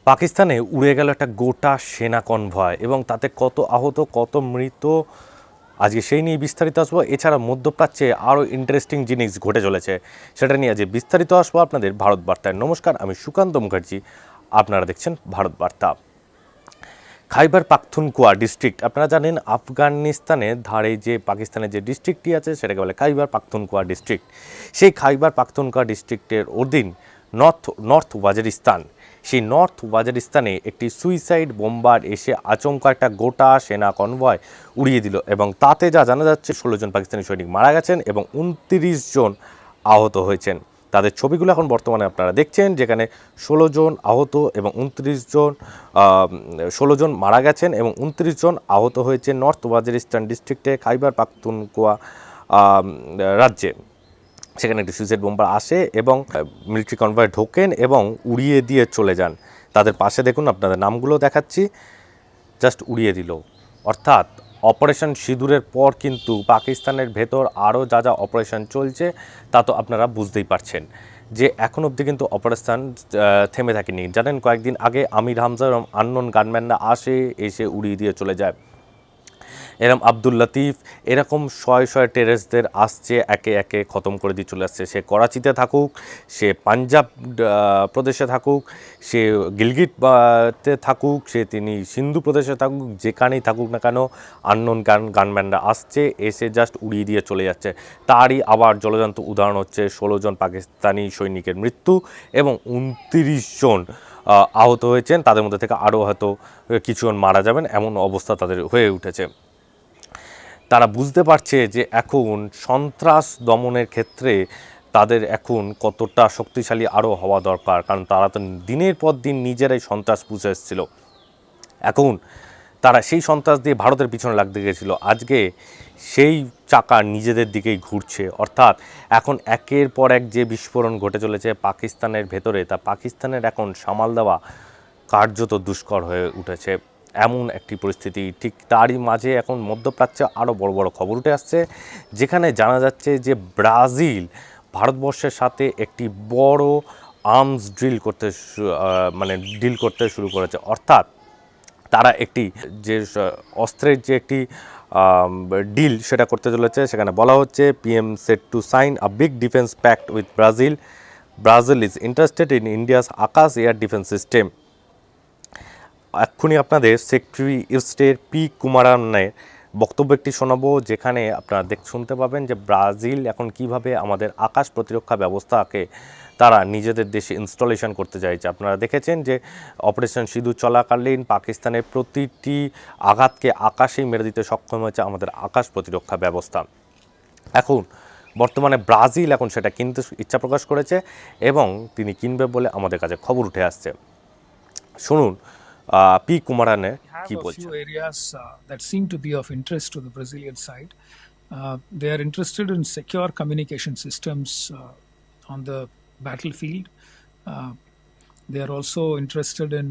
পাকিস্তানে উড়ে গেল একটা গোটা সেনা কনভয় এবং তাতে কত আহত কত মৃত আজকে সেই নিয়ে বিস্তারিত আসবো। এছাড়া মধ্যপ্রাচ্যে আরও ইন্টারেস্টিং জিনিস ঘটে চলেছে, সেটা নিয়ে আজ বিস্তারিত আসবো আপনাদের ভারত বার্তায়। নমস্কার, আমি সুকান্ত মুখার্জি, আপনারা দেখছেন ভারত বার্তা। খাইবার পাখতুনখোয়া ডিস্ট্রিক্ট, আপনারা জানেন আফগানিস্তানের ধারে যে পাকিস্তানের যে ডিস্ট্রিক্টটি আছে সেটাকে বলে খাইবার পাখতুনখোয়া ডিস্ট্রিক্ট। সেই খাইবার পাখতুনখোয়া ডিস্ট্রিক্টের অধীন নর্থ ওয়াজিরিস্তান। সেই নর্থ ওয়াজিরিস্তানে একটি সুইসাইড বোম্বার এসে আচমকা একটা গোটা সেনা কনভয় উড়িয়ে দিল এবং তাতে যা জানা যাচ্ছে 16 জন পাকিস্তানি সৈনিক মারা গেছেন এবং 29 জন আহত হয়েছেন। তাদের ছবিগুলো এখন বর্তমানে আপনারা দেখছেন, যেখানে 16 জন আহত এবং 16 জন মারা গেছেন এবং 29 জন আহত হয়েছে নর্থ ওয়াজিরিস্তান ডিস্ট্রিক্টে খাইবার পাখতুনখোয়া রাজ্যে। সেখানে একটি সুইসাইড বোম্বার আসে এবং মিলিটারি কনভয় ঢোকেন এবং উড়িয়ে দিয়ে চলে যান। তাদের পাশে দেখুন, আপনাদের নামগুলো দেখাচ্ছি, জাস্ট উড়িয়ে দিল। অর্থাৎ অপারেশন সিঁদুরের পর কিন্তু পাকিস্তানের ভেতর আরও যা যা অপারেশন চলছে তা তো আপনারা বুঝতেই পারছেন যে এখন অবধি কিন্তু অপারেশন থেমে থাকেনি। জানেন, কয়েকদিন আগে আমির হামজা এবং আননোন গানম্যানরা এসে উড়িয়ে দিয়ে চলে যায়। এরকম আব্দুল লতিফ, এরকম শয়ে টেররিস্টদের আসছে, একে একে খতম করে দিয়ে চলে আসছে। সে করাচিতে থাকুক, সে পাঞ্জাব প্রদেশে থাকুক, সে গিলগিটতে থাকুক, তিনি সিন্ধু প্রদেশে থাকুক, যেখানেই থাকুক না কেন, আননোন গানম্যানরা আসছে, এসে জাস্ট উড়িয়ে দিয়ে চলে যাচ্ছে। তারই আবার জলজান্ত উদাহরণ হচ্ছে 16 জন পাকিস্তানি সৈনিকের মৃত্যু এবং 29 জন আহত হয়েছেন। তাদের মধ্যে থেকে আরও হয়তো কিছুজন মারা যাবেন, এমন অবস্থা তাদের হয়ে উঠেছে। তারা বুঝতে পারছে যে এখন সন্ত্রাস দমনের ক্ষেত্রে তাদের এখন কতটা শক্তিশালী আরও হওয়া দরকার, কারণ তারা তো দিনের পর দিন নিজেরাই সন্ত্রাস পুষে এসেছিল। এখন তারা সেই সন্ত্রাস দিয়ে ভারতের পিছনে লাগতে গেছিলো, আজকে সেই চাকা নিজেদের দিকেই ঘুরছে। অর্থাৎ এখন একের পর এক যে বিস্ফোরণ ঘটে চলেছে পাকিস্তানের ভেতরে, তা পাকিস্তানের এখন সামাল দেওয়া কার্যত দুষ্কর হয়ে উঠেছে। এমন একটি পরিস্থিতি, ঠিক তারই মাঝে এখন মধ্যপ্রাচ্যে আরও বড় বড় খবর উঠে আসছে, যেখানে জানা যাচ্ছে যে ব্রাজিল ভারতবর্ষের সাথে একটি বড় আর্মস ডিল করতে শুরু করেছে। অর্থাৎ তারা একটি যে অস্ত্রের যে একটি ডিল সেটা করতে চলেছে। সেখানে বলা হচ্ছে PM set to sign a big defence pact with Brazil is interested in India's Akash air defence system. এক্ষুনি আপনাদের সেক্রেটারি স্টেট পি কুমারানের বক্তব্য একটি শোনাবো, যেখানে আপনারা শুনতে পাবেন যে ব্রাজিল এখন কিভাবে আমাদের আকাশ প্রতিরক্ষা ব্যবস্থাকে তারা নিজেদের দেশে ইনস্টলেশন করতে চাইছে। আপনারা দেখেছেন যে অপারেশন সিঁদুর চলাকালীন পাকিস্তানের প্রতিটি আঘাতকে আকাশেই মেরে দিতে সক্ষম হয়েছে আমাদের আকাশ প্রতিরক্ষা ব্যবস্থা। এখন বর্তমানে ব্রাজিল এখন সেটা কিনতে ইচ্ছা প্রকাশ করেছে এবং তিনি কিনবে বলে আমাদের কাছে খবর উঠে আসছে। শুনুন পি কুমারানে কি বলছেন। Few areas that seem to be of interest to the Brazilian side. They are interested in secure communication systems on the battlefield. They are also interested in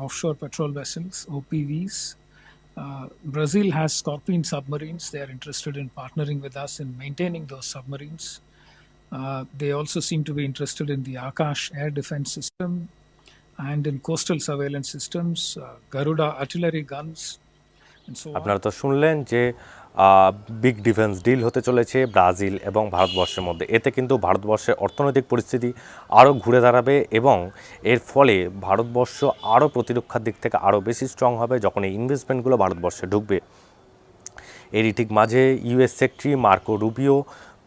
offshore patrol vessels, OPVs. Brazil has Scorpion submarines. They are interested in partnering with us in maintaining those submarines. They also seem to be interested in the Akash air defense system and in coastal surveillance systems, Garuda artillery guns, and so on. আপনারা তো শুনলেন যে big defence deal হতে চলেছে Brazil এবং ভারতবর্ষের মধ্যে। এতে কিন্তু ভারতবর্ষের অর্থনৈতিক পরিস্থিতি আরও ঘুরে দাঁড়াবে এবং এর ফলে ভারতবর্ষ আরও প্রতিরক্ষার দিক থেকে আরও বেশি স্ট্রং হবে যখন এই ইনভেস্টমেন্টগুলো ভারতবর্ষে ঢুকবে। এরই ঠিক মাঝে US secretary Marco Rubio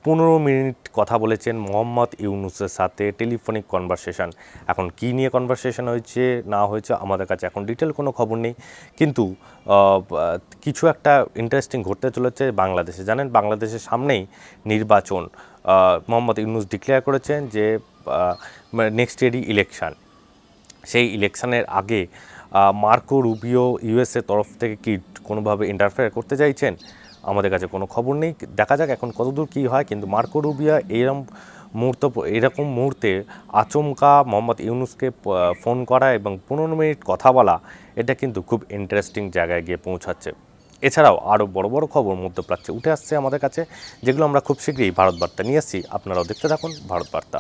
15 minute কথা বলেছেন মোহাম্মদ ইউনুসের সাথে টেলিফোনিক কনভারসেশন। এখন কী নিয়ে কনভারসেশন হয়েছে না হয়েছে আমাদের কাছে এখন ডিটেল কোনো খবর নেই, কিন্তু কিছু একটা ইন্টারেস্টিং ঘটতে চলেছে বাংলাদেশে। জানেন, বাংলাদেশের সামনেই নির্বাচন। মোহাম্মদ ইউনুস ডিক্লেয়ার করেছেন যে নেক্সট ইয়ারই ইলেকশান। সেই ইলেকশানের আগে মার্কো রুবিও ইউএসের তরফ থেকে কি কোনোভাবে ইন্টারফেয়ার করতে চাইছেন, আমাদের কাছে কোনো খবর নেই। দেখা যাক এখন কতদূর কী হয়। কিন্তু মার্কো রুবিও এরকম মুহূর্তে আচমকা মোহাম্মদ ইউনুসকে ফোন করা এবং 15 মিনিট কথা বলা, এটা কিন্তু খুব ইন্টারেস্টিং জায়গায় গিয়ে পৌঁছাচ্ছে। এছাড়াও আরও বড় বড় খবর মধ্যপ্রাচ্যে উঠে আসছে আমাদের কাছে, যেগুলো আমরা খুব শীঘ্রই ভারত বার্তা নিয়ে আসছি। আপনারাও দেখতে থাকুন ভারত বার্তা।